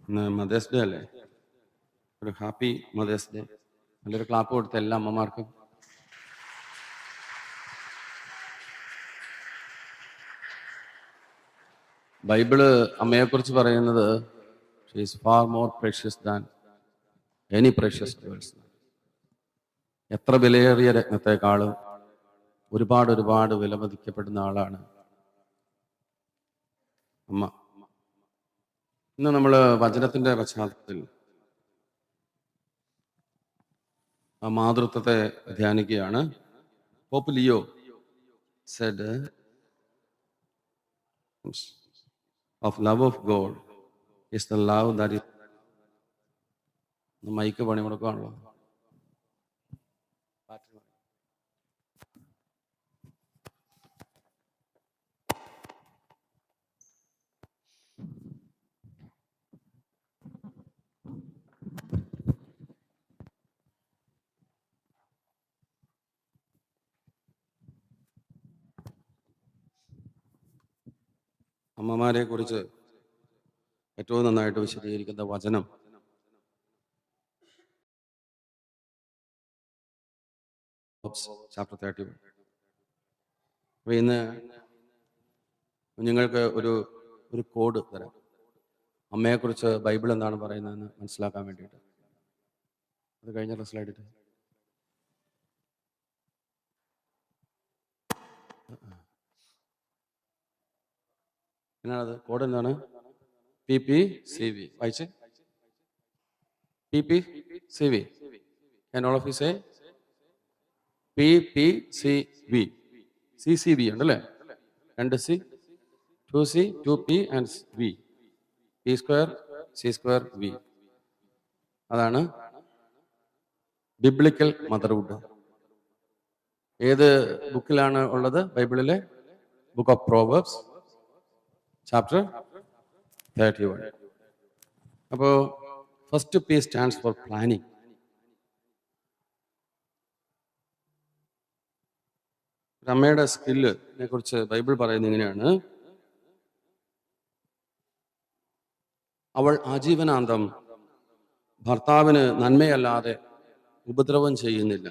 ഇന്ന് mothers day അല്ലേ? ഒരു ഹാപ്പി മദേഴ്സ് ഡേ. നല്ലൊരു ക്ലാപ്പ് കൊടുത്ത എല്ലാ അമ്മമാർക്കും. ബൈബിള് അമ്മയെക്കുറിച്ച് പറയുന്നത് she is far more precious than any precious jewels. എത്ര വിലയേറിയ രത്നത്തെക്കാളും ഒരുപാട് ഒരുപാട് വിലമതിക്കപ്പെടുന്ന ആളാണ് അമ്മ. ഇന്ന് നമ്മൾ വചനത്തിന്റെ പശ്ചാത്തലത്തിൽ ആ മാതൃത്വത്തെ ധ്യാനിക്കുകയാണ്. Pope Leo said of love of God is the love that is. Mic പണി കൊടുക്കുകയാണല്ലോ. അമ്മമാരെ കുറിച്ച് ഏറ്റവും നന്നായിട്ട് വിശദീകരിക്കുന്ന വചനം ചാപ്റ്റർ 31. അപ്പൊ ഇന്ന് കുഞ്ഞുങ്ങൾക്ക് ഒരു കോഡ് തരാം, അമ്മയെക്കുറിച്ച് ബൈബിൾ എന്താണ് പറയുന്നതെന്ന് മനസ്സിലാക്കാൻ വേണ്ടിയിട്ട്. അത് കഴിഞ്ഞ സ്ലൈഡ് ഇട്ട്. എന്നാണത്? കോഡ് എന്താണ്? PPCV. വായിച്ച്. PPCV. Can all of you say? PPCV. CCV ഉണ്ടല്ലേ? 2C, 2C, 2P and V. P square, C square, V. അതാണ് ബിബ്ലിക്കൽ മദർഹുഡ്. ഏത് ബുക്കിലാണ് ഉള്ളത്? ബൈബിളിലെ ബുക്ക് ഓഫ് പ്രോവേർബ്സ് ചാപ്റ്റർ 31. അപ്പോൾ first P stands for planning. അമ്മയുടെ സ്കില്ലിനെ കുറിച്ച് ബൈബിൾ പറയുന്നത് ഇങ്ങനെയാണ്: അവൾ ആജീവനാന്തം ഭർത്താവിന് നന്മയല്ലാതെ ഉപദ്രവം ചെയ്യുന്നില്ല.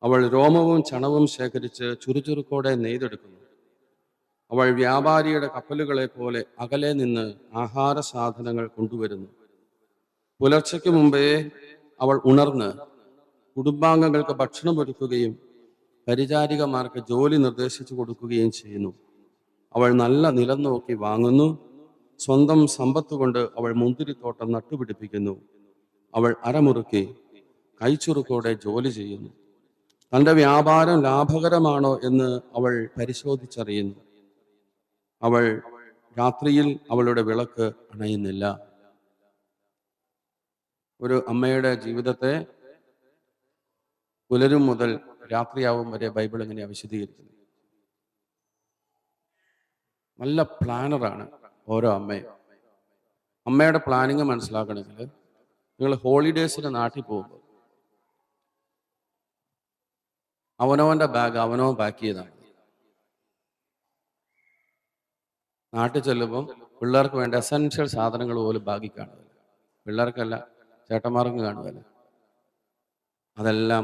അവൾ രോമവും ചണവും ശേഖരിച്ച് ചുറുചുറുക്കോടെ നെയ്തെടുക്കുന്നു. അവൾ വ്യാപാരിയുടെ കപ്പലുകളെ പോലെ അകലെ നിന്ന് ആഹാര സാധനങ്ങൾ കൊണ്ടുവരുന്നു. പുലർച്ചയ്ക്ക് മുമ്പേ അവൾ ഉണർന്ന് കുടുംബാംഗങ്ങൾക്ക് ഭക്ഷണം ഒരുക്കുകയും പരിചാരികമാർക്ക് ജോലി നിർദ്ദേശിച്ചു കൊടുക്കുകയും ചെയ്യുന്നു. അവൾ നല്ല നിലം നോക്കി വാങ്ങുന്നു. സ്വന്തം സമ്പത്ത് കൊണ്ട് അവൾ മുന്തിരിത്തോട്ടം നട്ടുപിടിപ്പിക്കുന്നു. അവൾ അരമുറുക്കി കൈച്ചുറുക്കോടെ ജോലി ചെയ്യുന്നു. തൻ്റെ വ്യാപാരം ലാഭകരമാണോ എന്ന് അവൾ പരിശോധിച്ചറിയുന്നു. അവൾ രാത്രിയിൽ അവളുടെ വിളക്ക് അണയുന്നില്ല. ഒരു അമ്മയുടെ ജീവിതത്തെ പുലരും മുതൽ രാത്രിയാവും വരെ ബൈബിൾ എങ്ങനെയാണ് വിശദീകരിക്കുന്നത്? നല്ല പ്ലാനറാണ് ഓരോ അമ്മയും. അമ്മയുടെ പ്ലാനിങ് മനസ്സിലാക്കണമെങ്കിൽ നിങ്ങൾ ഹോളിഡേയ്സിന് നാട്ടിൽ പോകുമ്പോൾ അവനവൻ്റെ ബാഗ് അവനവൻ പാക്ക് ചെയ്താണ്. നാട്ടിൽ ചെല്ലുമ്പോൾ പിള്ളേർക്ക് വേണ്ട എസെൻഷ്യൽ സാധനങ്ങൾ പോലും ബാഗിൽ കാണുമല്ലോ. പിള്ളേർക്കല്ല, ചേട്ടന്മാർക്കും കാണുമല്ലോ. അതെല്ലാം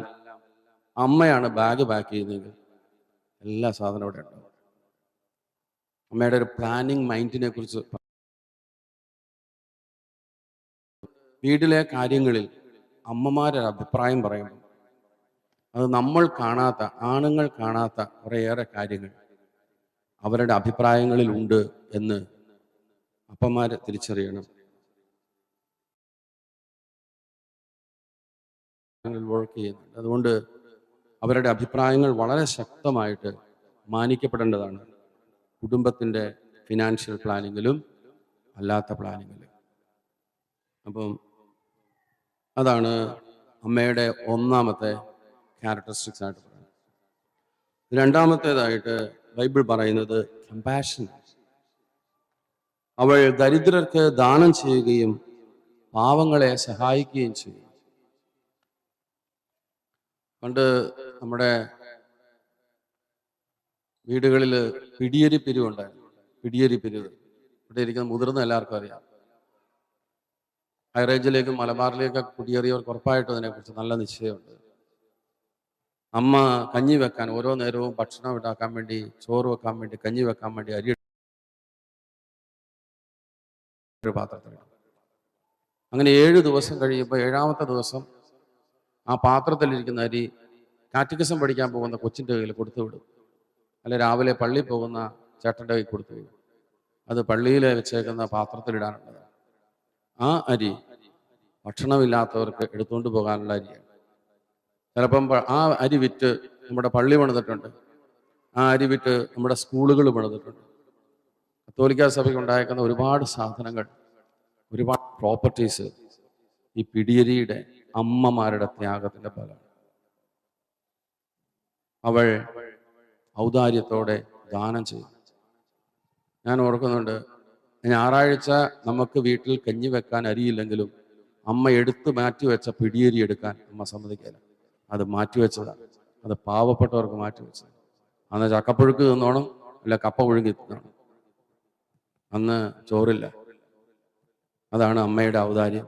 അമ്മയാണ് ബാഗ് പാക്ക് ചെയ്യുന്നതെങ്കിൽ എല്ലാ സാധനവും ഇവിടെ ഉണ്ടാവും. അമ്മയുടെ ഒരു പ്ലാനിങ് മൈൻഡിനെ കുറിച്ച്, വീട്ടിലെ കാര്യങ്ങളിൽ അമ്മമാരൊരു അഭിപ്രായം പറയുമ്പോൾ അത് നമ്മൾ കാണാത്ത, ആണുങ്ങൾ കാണാത്ത കുറേയേറെ കാര്യങ്ങൾ അവരുടെ അഭിപ്രായങ്ങളിൽ ഉണ്ട് എന്ന് അപ്പന്മാർ തിരിച്ചറിയണം. വർക്ക് ചെയ്യുന്നുണ്ട്. അതുകൊണ്ട് അവരുടെ അഭിപ്രായങ്ങൾ വളരെ ശക്തമായിട്ട് മാനിക്കപ്പെടേണ്ടതാണ്, കുടുംബത്തിൻ്റെ ഫിനാൻഷ്യൽ പ്ലാനിങ്ങിലും അല്ലാത്ത പ്ലാനിങ്ങിലും. അപ്പം അതാണ് അമ്മയുടെ ഒന്നാമത്തെ ക്യാരക്ടറിസ്റ്റിക്സ് ആയിട്ട് പറയുന്നത്. രണ്ടാമത്തേതായിട്ട് ബൈബിൾ പറയുന്നത് കമ്പാഷൻ. അവൾ ദരിദ്രർക്ക് ദാനം ചെയ്യുകയും പാവങ്ങളെ സഹായിക്കുകയും ചെയ്യും. പണ്ട് നമ്മുടെ വീടുകളിൽ പിടിയരി പിരിവുണ്ടായിരുന്നു. പിടിയരി പിരിവ് ഇവിടെ ഇരിക്കുന്ന മുതിർന്ന എല്ലാവർക്കും അറിയാം. ഹൈറേഞ്ചിലേക്കും മലബാറിലേക്കൊക്കെ കുടിയേറിയവർക്ക് ഉറപ്പായിട്ടും അതിനെക്കുറിച്ച് നല്ല നിശ്ചയമുണ്ട്. അമ്മ കഞ്ഞി വെക്കാൻ ഓരോ നേരവും ഭക്ഷണം ഉണ്ടാക്കാൻ വേണ്ടി, ചോറ് വെക്കാൻ വേണ്ടി, കഞ്ഞി വെക്കാൻ വേണ്ടി അരി ഒരു പാത്രത്തിലിടും. അങ്ങനെ 7 ദിവസം കഴിയുമ്പോൾ 7ാമത്തെ ദിവസം ആ പാത്രത്തിലിരിക്കുന്ന അരി കാറ്റഗിസം പഠിക്കാൻ പോകുന്ന കൊച്ചിൻ്റെ കയ്യിൽ കൊടുത്തു വിടും. അല്ലെ രാവിലെ പള്ളിയിൽ പോകുന്ന ചേട്ടൻ്റെ കയ്യിൽ കൊടുത്തു വിടും. അത് പള്ളിയിൽ വെച്ചേക്കുന്ന പാത്രത്തിലിടാനുള്ളത്. ആ അരി ഭക്ഷണമില്ലാത്തവർക്ക് എടുത്തുകൊണ്ട് പോകാനുള്ള അരിയാണ്. ചിലപ്പം ആ അരി വിറ്റ് നമ്മുടെ പള്ളി പണിതിട്ടുണ്ട്, ആ അരി വിറ്റ് നമ്മുടെ സ്കൂളുകൾ പണിതിട്ടുണ്ട്. കത്തോലിക്ക സഭയ്ക്ക് ഉണ്ടായേക്കുന്ന ഒരുപാട് സാധനങ്ങൾ, ഒരുപാട് പ്രോപ്പർട്ടീസ് ഈ പിടിയരിയുടെ അമ്മമാരുടെ ത്യാഗത്തിന്റെ ഫലമാണ്. അവൾ ഔദാര്യത്തോടെ ദാനം ചെയ്തു. ഞാൻ ഓർക്കുന്നുണ്ട്, ഞായറാഴ്ച നമുക്ക് വീട്ടിൽ കഞ്ഞി വെക്കാൻ അരിയില്ലെങ്കിലും അമ്മ എടുത്ത് മാറ്റിവെച്ച പിടിയരി എടുക്കാൻ അമ്മ സമ്മതിക്കില്ല. അത് മാറ്റിവെച്ചതാണ്, അത് പാവപ്പെട്ടവർക്ക് മാറ്റിവെച്ചത്. അന്ന് ചക്കപ്പുഴുക്ക് തിന്നോണം, അല്ല കപ്പ പുഴുങ്ങി തിന്നോണം. അന്ന് ചോറില്ല. അതാണ് അമ്മയുടെ ഔദാര്യം.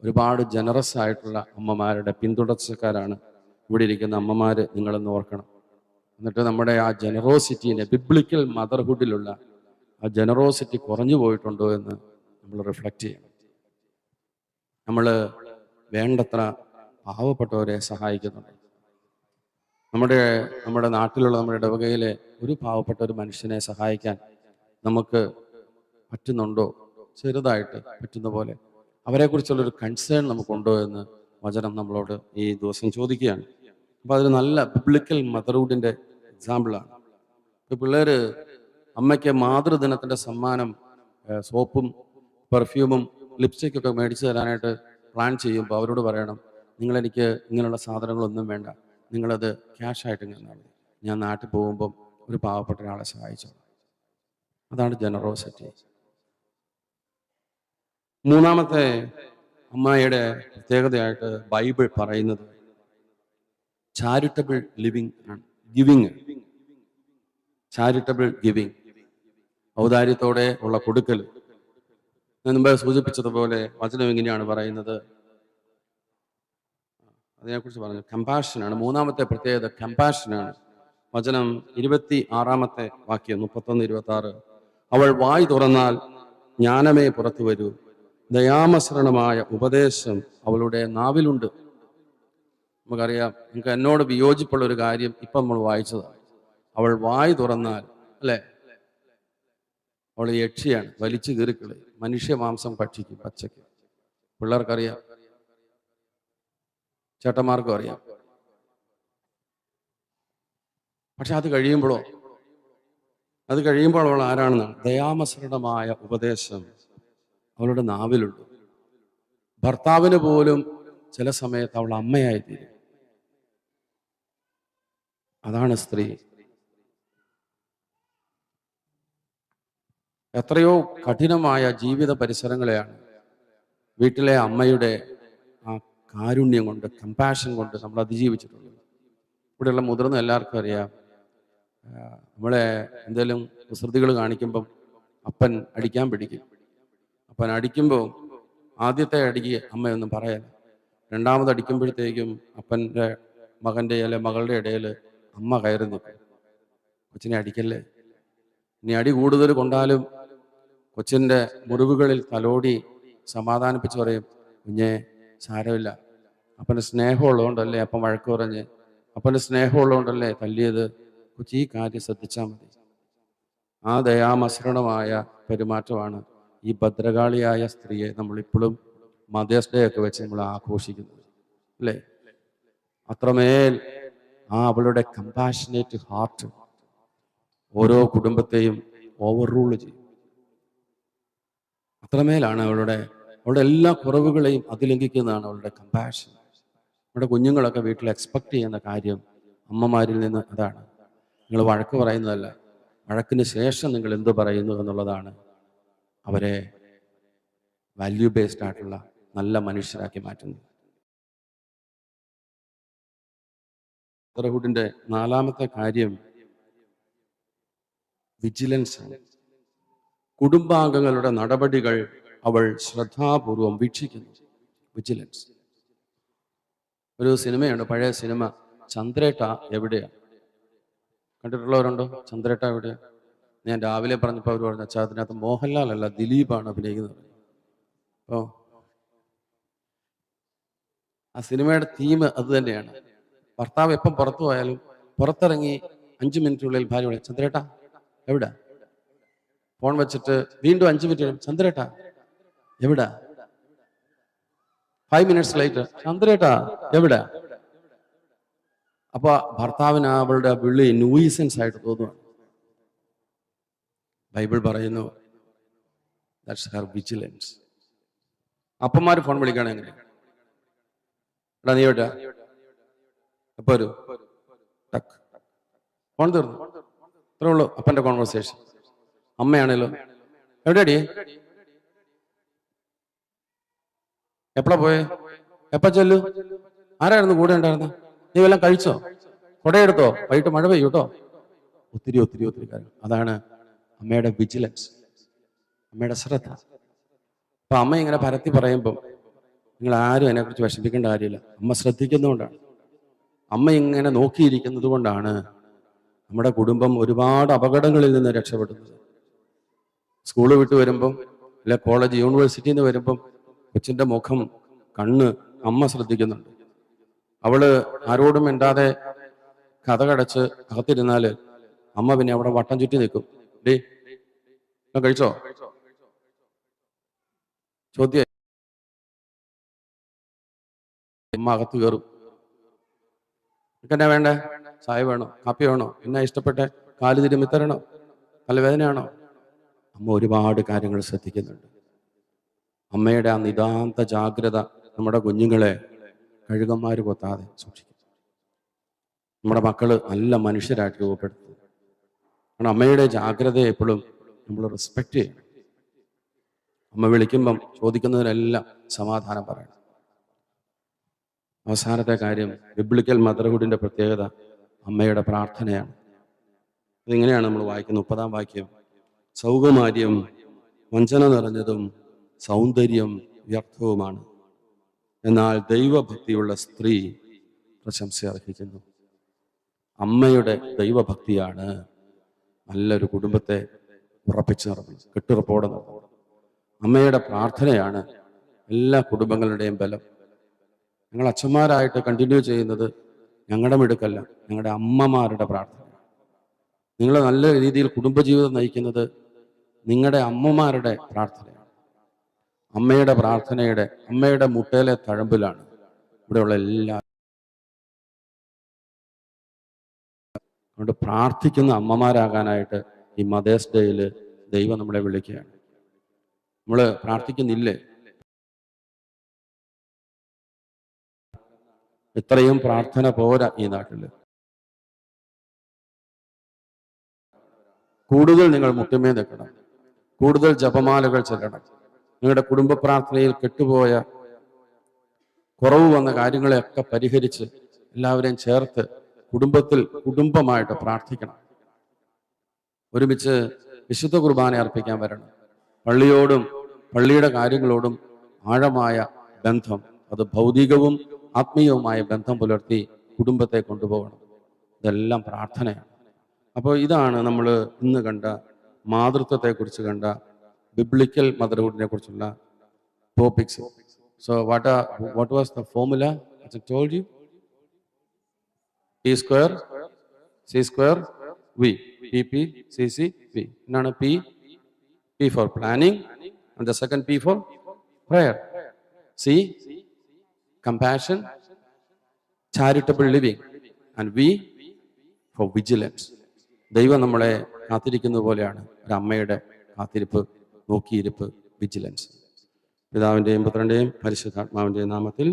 ഒരുപാട് ജനറസ് ആയിട്ടുള്ള അമ്മമാരുടെ പിന്തുടർച്ചക്കാരാണ് ഇവിടെ ഇരിക്കുന്ന അമ്മമാര്, നിങ്ങളെന്ന് ഓർക്കണം. എന്നിട്ട് നമ്മുടെ ആ ജനറോസിറ്റിനെ, ബിബ്ലിക്കൽ മദർഹുഡിലുള്ള ആ ജനറോസിറ്റി കുറഞ്ഞു പോയിട്ടുണ്ടോ എന്ന് നമ്മൾ റിഫ്ലക്റ്റ് ചെയ്യണം. നമ്മൾ വേണ്ടത്ര പാവപ്പെട്ടവരെ സഹായിക്കുന്നുണ്ട്. നമ്മുടെ നാട്ടിലുള്ള നമ്മുടെ ഇടവകയിലെ ഒരു പാവപ്പെട്ട ഒരു മനുഷ്യനെ സഹായിക്കാൻ നമുക്ക് പറ്റുന്നുണ്ടോ? ചെറുതായിട്ട് പറ്റുന്ന പോലെ അവരെക്കുറിച്ചുള്ളൊരു കൺസേൺ നമുക്കുണ്ടോ എന്ന് വചനം നമ്മളോട് ഈ ദിവസം ചോദിക്കുകയാണ്. അപ്പോൾ അതൊരു നല്ല ബിബ്ലിക്കൽ മദർഹുഡിൻ്റെ എക്സാമ്പിളാണ്. ഇപ്പോൾ പിള്ളേർ അമ്മയ്ക്ക് മാതൃദിനത്തിൻ്റെ സമ്മാനം സോപ്പും പെർഫ്യൂമും ലിപ്സ്റ്റിക്കൊക്കെ മേടിച്ചു തരാനായിട്ട് പ്ലാൻ ചെയ്യുമ്പോൾ അവരോട് പറയണം, നിങ്ങളെനിക്ക് ഇങ്ങനെയുള്ള സാധനങ്ങളൊന്നും വേണ്ട, നിങ്ങളത് ക്യാഷായിട്ട് തന്നാൽ മതി, ഞാൻ നാട്ടിൽ പോകുമ്പം ഒരു പാവപ്പെട്ട ഒരാളെ സഹായിച്ചോളാം. അതാണ് ജനറോസിറ്റി. മൂന്നാമത്തെ അമ്മയുടെ പ്രത്യേകതയായിട്ട് ബൈബിൾ പറയുന്നത് ചാരിറ്റബിൾ ലിവിങ് ആണ്, ഗിവിങ്. ചാരിറ്റബിൾ ഗിവിങ്, ഔദാര്യത്തോടെ ഉള്ള കൊടുക്കൽ. ഞാൻ മുമ്പ് സൂചിപ്പിച്ചതുപോലെ വചനം ഇങ്ങനെയാണ് പറയുന്നത്, അതിനെക്കുറിച്ച് പറഞ്ഞു, കമ്പാഷനാണ്. മൂന്നാമത്തെ പ്രത്യേകത കമ്പാഷനാണ്. വചനം 26 വാക്യം 31-26. അവൾ വായ് തുറന്നാൽ ജ്ഞാനമേ പുറത്തു വരൂ, ദയാമസരണമായ ഉപദേശം അവളുടെ നാവിലുണ്ട്. നമുക്കറിയാം, നിങ്ങൾക്ക് എന്നോട് വിയോജിപ്പുള്ള ഒരു കാര്യം ഇപ്പം നമ്മൾ വായിച്ചതാണ്. അവൾ വായ് തുറന്നാൽ, അല്ലേ, അവൾ യക്ഷിയാണ്, വലിച്ചു കീറിക്കളി, മനുഷ്യമാംസം ഭക്ഷിക്കും പച്ചയ്ക്ക്. പിള്ളേർക്കറിയാം, ചേട്ടന്മാർക്കും അറിയാം. പക്ഷെ അത് കഴിയുമ്പോൾ അവൾ ആരാണെന്നാണ്? ദയാമസരണമായ ഉപദേശം അവളുടെ നാവിലുണ്ട്. ഭർത്താവിന് പോലും ചില സമയത്ത് അവൾ അമ്മയായി തീരും. അതാണ് സ്ത്രീ. എത്രയോ കഠിനമായ ജീവിത പരിസരങ്ങളെയാണ് വീട്ടിലെ അമ്മയുടെ ആ കാരുണ്യം കൊണ്ട്, കമ്പാഷൻ കൊണ്ട് നമ്മൾ അതിജീവിച്ചിട്ടുള്ളത്. ഇവിടെയുള്ള മുതിർന്ന എല്ലാവർക്കും അറിയാം, നമ്മളെ എന്തെങ്കിലും കുസൃതികൾ കാണിക്കുമ്പം അപ്പൻ അടിക്കാൻ പിടിക്കും. അപ്പൻ അടിക്കുമ്പോൾ ആദ്യത്തെ അടിക്ക് അമ്മയൊന്നും പറയല. രണ്ടാമത് അടിക്കുമ്പോഴത്തേക്കും അപ്പൻ്റെ മകൻ്റെ അല്ലെ മകളുടെ ഇടയിൽ അമ്മ കയറി നിൽക്കും, കൊച്ചിനെ അടിക്കല്ലേ. ഇനി അടി കൂടുതൽ കൊണ്ടാലും കൊച്ചിൻ്റെ മുറിവുകളിൽ തലോടി സമാധാനിപ്പിച്ച് പറയും, കുഞ്ഞെ സാരമില്ല, അപ്പൻ്റെ സ്നേഹമുള്ളതുകൊണ്ടല്ലേ അപ്പം വഴക്ക് പറഞ്ഞ്, അപ്പൻ്റെ സ്നേഹമുള്ളതുകൊണ്ടല്ലേ തല്ലിയത്, കൊച്ചി ഈ കാര്യം ശ്രദ്ധിച്ചാൽ മതി. ആ ദയാമസരണമായ പെരുമാറ്റമാണ് ഈ ഭദ്രകാളിയായ സ്ത്രീയെ നമ്മളിപ്പോഴും മദേഴ്സ് ഡേ ഒക്കെ വെച്ച് നമ്മൾ ആഘോഷിക്കുന്നത്, അല്ലേ? അത്രമേൽ അവളുടെ കമ്പാഷനേറ്റ് ഹാർട്ട് ഓരോ കുടുംബത്തെയും ഓവർ റൂൾ ചെയ്യും. അത്രമേലാണ് അവളുടെ എല്ലാ കുറവുകളെയും അതിലംഘിക്കുന്നതാണ് അവളുടെ കമ്പാഷൻ. നമ്മുടെ കുഞ്ഞുങ്ങളൊക്കെ വീട്ടിൽ എക്സ്പെക്ട് ചെയ്യുന്ന കാര്യം അമ്മമാരിൽ നിന്ന് അതാണ്. നിങ്ങൾ വഴക്ക് പറയുന്നതല്ല, വഴക്കിന് ശേഷം നിങ്ങൾ എന്ത് പറയുന്നു എന്നുള്ളതാണ് അവരെ വാല്യൂ ബേസ്ഡ് ആയിട്ടുള്ള നല്ല മനുഷ്യരാക്കി മാറ്റുന്നത്. മദർഹുഡിന്റെ 4ാമത്തെ കാര്യം വിജിലൻസ് ആണ്. കുടുംബാംഗങ്ങളുടെ നടപടികൾ അവൾ ശ്രദ്ധാപൂർവം വീക്ഷിക്കുന്നു. വിജിലൻസ്. ഒരു സിനിമയുണ്ട്, പഴയ സിനിമ, ചന്ദ്രേട്ട എവിടെയാ? കണ്ടിട്ടുള്ളവരുണ്ടോ? ചന്ദ്രേട്ട എവിടെയാ? ഞാൻ രാവിലെ പറഞ്ഞപ്പോൾ അവർ പറഞ്ഞു, അച്ഛാ അതിനകത്ത് മോഹൻലാൽ അല്ല ദിലീപാണ് അഭിനയിക്കുന്നത്. അപ്പോൾ ആ സിനിമയുടെ തീം അത് തന്നെയാണ്. ഭർത്താവ് എപ്പം പുറത്തു പോയാലും പുറത്തിറങ്ങി 5 മിനിറ്റിനുള്ളിൽ ഭാര്യ വിളിക്കും, ചന്ദ്രേട്ട എവിടാ? ഫോൺ വെച്ചിട്ട് വീണ്ടും 5 മിനിറ്റ്, ചന്ദ്രേട്ട എവിടാ? 5 minutes later, ചന്ദ്രേട്ട എവിടാ? അപ്പൊ ഭർത്താവിന് അവളുടെ വിളി നൂയിസൻസ് ആയിട്ട് തോന്നുകയാണ്. ബൈബിൾ പറയുന്നു, ദാറ്റ്സ് ഹർ വിജിലൻസ്. അപ്പന്മാര് ഫോൺ വിളിക്കുകയാണ് എങ്ങനെ? എടാ നീ എവിടാ? എപ്പോ വരൂ? ടക്ക്, ഫോൺ തീർന്നു. അത്രേ ഉള്ളൂ അപ്പന്റെ കോൺവെർസേഷൻ. അമ്മയാണല്ലോ, എവിടെയാടി? എപ്പോഴാ പോയേ? എപ്പ ചെല്ലു? ആരായിരുന്നു കൂടെ ഉണ്ടായിരുന്ന? നീ വല്ലതും കഴിച്ചോ? കൊടയെടുത്തോ? വൈകിട്ട് മഴ പെയ്യൂ കേട്ടോ. ഒത്തിരി ഒത്തിരി ഒത്തിരി കാര്യം. അതാണ് അമ്മയുടെ വിജിലൻസ്, അമ്മയുടെ ശ്രദ്ധ. അപ്പൊ അമ്മ ഇങ്ങനെ പരത്തി പറയുമ്പം നിങ്ങൾ ആരും അതിനെക്കുറിച്ച് വിഷമിക്കേണ്ട കാര്യമില്ല. അമ്മ ശ്രദ്ധിക്കുന്നതുകൊണ്ടാണ്, അമ്മ ഇങ്ങനെ നോക്കിയിരിക്കുന്നത് കൊണ്ടാണ് നമ്മുടെ കുടുംബം ഒരുപാട് അപകടങ്ങളിൽ നിന്ന് രക്ഷപ്പെടുന്നത്. സ്കൂള് വിട്ട് വരുമ്പം, അല്ലെ കോളേജ് യൂണിവേഴ്സിറ്റിയിൽ നിന്ന് വരുമ്പം കൊച്ചിന്റെ മുഖം, കണ്ണ് അമ്മ ശ്രദ്ധിക്കുന്നുണ്ട്. അവള് ആരോടും മിണ്ടാതെ കഥ കടച്ച് അകത്തിരുന്നാല് അമ്മ പിന്നെ അവിടെ വട്ടം ചുറ്റി നിൽക്കും. ഡേ കഴിച്ചോ? ചോദ്യം. അമ്മ അകത്ത് കയറും. എന്നാ വേണ്ടേ? ചായ വേണോ? കാപ്പി വേണോ? എന്നാ ഇഷ്ടപ്പെട്ട? കാല് തിരുമ്മി തരണോ? തലവേദനയാണോ? അമ്മ ഒരുപാട് കാര്യങ്ങൾ ശ്രദ്ധിക്കുന്നുണ്ട്. അമ്മയുടെ ആ നിതാന്ത ജാഗ്രത നമ്മുടെ കുഞ്ഞുങ്ങളെ കഴുകന്മാര് കൊത്താതെ സൂക്ഷിക്കും. നമ്മുടെ മക്കള് നല്ല മനുഷ്യരായിട്ട് രൂപപ്പെടുത്തും. കാരണം അമ്മയുടെ ജാഗ്രതയെ എപ്പോഴും നമ്മൾ റെസ്പെക്ട് ചെയ്യണം. അമ്മ വിളിക്കുമ്പം ചോദിക്കുന്നതിനെല്ലാം സമാധാനം പറയണം. അവസാനത്തെ കാര്യം, ബിബ്ലിക്കൽ മദർഹുഡിന്റെ പ്രത്യേകത അമ്മയുടെ പ്രാർത്ഥനയാണ്. ഇതിങ്ങനെയാണ് നമ്മൾ വായിക്കുന്നത്. 30-ാം വാക്യം, സൗകുമാര്യം വഞ്ചന നിറഞ്ഞതും സൗന്ദര്യം വ്യർത്ഥവുമാണ്, എന്നാൽ ദൈവഭക്തിയുള്ള സ്ത്രീ പ്രശംസ അർഹിക്കുന്നു. അമ്മയുടെ ദൈവഭക്തിയാണ് നല്ലൊരു കുടുംബത്തെ ഉറപ്പിച്ചു നിർത്തുന്നത്, കെട്ടുറപ്പോടെ നിർത്തുന്നത്. അമ്മയുടെ പ്രാർത്ഥനയാണ് എല്ലാ കുടുംബങ്ങളുടെയും ബലം. ഞങ്ങൾ അച്ഛന്മാരായിട്ട് കണ്ടിന്യൂ ചെയ്യുന്നത് ഞങ്ങളുടെ മിടുക്കല്ല, ഞങ്ങളുടെ അമ്മമാരുടെ പ്രാർത്ഥന. നിങ്ങൾ നല്ല രീതിയിൽ കുടുംബജീവിതം നയിക്കുന്നത് നിങ്ങളുടെ അമ്മമാരുടെ പ്രാർത്ഥനയാണ്. അമ്മയുടെ പ്രാർത്ഥനയുടെ, അമ്മയുടെ മുട്ടയിലെ തഴമ്പിലാണ് ഇവിടെയുള്ള എല്ലാ. അതുകൊണ്ട് പ്രാർത്ഥിക്കുന്ന അമ്മമാരാകാനായിട്ട് ഈ മദേഴ്സ് ഡേയിൽ ദൈവം നമ്മളെ വിളിക്കുകയാണ്. നമ്മൾ പ്രാർത്ഥിക്കുന്നില്ലേ? ഇത്രയും പ്രാർത്ഥന പോരാ ഈ നാട്ടില്. കൂടുതൽ നിങ്ങൾ മുട്ടുമേ നിൽക്കണം, കൂടുതൽ ജപമാലകൾ ചെല്ലണം. നിങ്ങളുടെ കുടുംബ പ്രാർത്ഥനയിൽ കെട്ടുപോയ, കുറവ് വന്ന കാര്യങ്ങളെയൊക്കെ പരിഹരിച്ച് എല്ലാവരെയും ചേർത്ത് കുടുംബത്തിൽ കുടുംബമായിട്ട് പ്രാർത്ഥിക്കണം. ഒരുമിച്ച് വിശുദ്ധ കുർബാന അർപ്പിക്കാൻ വരണം. പള്ളിയോടും പള്ളിയുടെ കാര്യങ്ങളോടും ആഴമായ ബന്ധം, അത് ഭൗതികവും ആത്മീയവുമായ ബന്ധം പുലർത്തി കുടുംബത്തെ കൊണ്ടുപോകണം. ഇതെല്ലാം പ്രാർത്ഥനയാണ്. അപ്പോൾ ഇതാണ് നമ്മൾ ഇന്ന് കണ്ട മാതൃത്വത്തെക്കുറിച്ച് കണ്ട ബിബ്ലിക്കൽ മദർഹുഡിനെ കുറിച്ചുള്ള topics. So what was the formula as I told you? P square C square V. PP CC V. എന്നാണ്? P for planning, and the second P for prayer. C compassion, charitable living, and V for vigilance. ദൈവം നമ്മളെ കാത്തിരിക്കുന്നത് പോലെയാണ് ഒരു അമ്മയുടെ കാത്തിരിപ്പ്, നോക്കിയിരിപ്പ്, vigilance. പിതാവിൻ്റെയും പുത്രൻ്റെയും പരിശുദ്ധാത്മാവിൻ്റെയും നാമത്തിൽ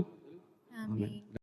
ആമേൻ.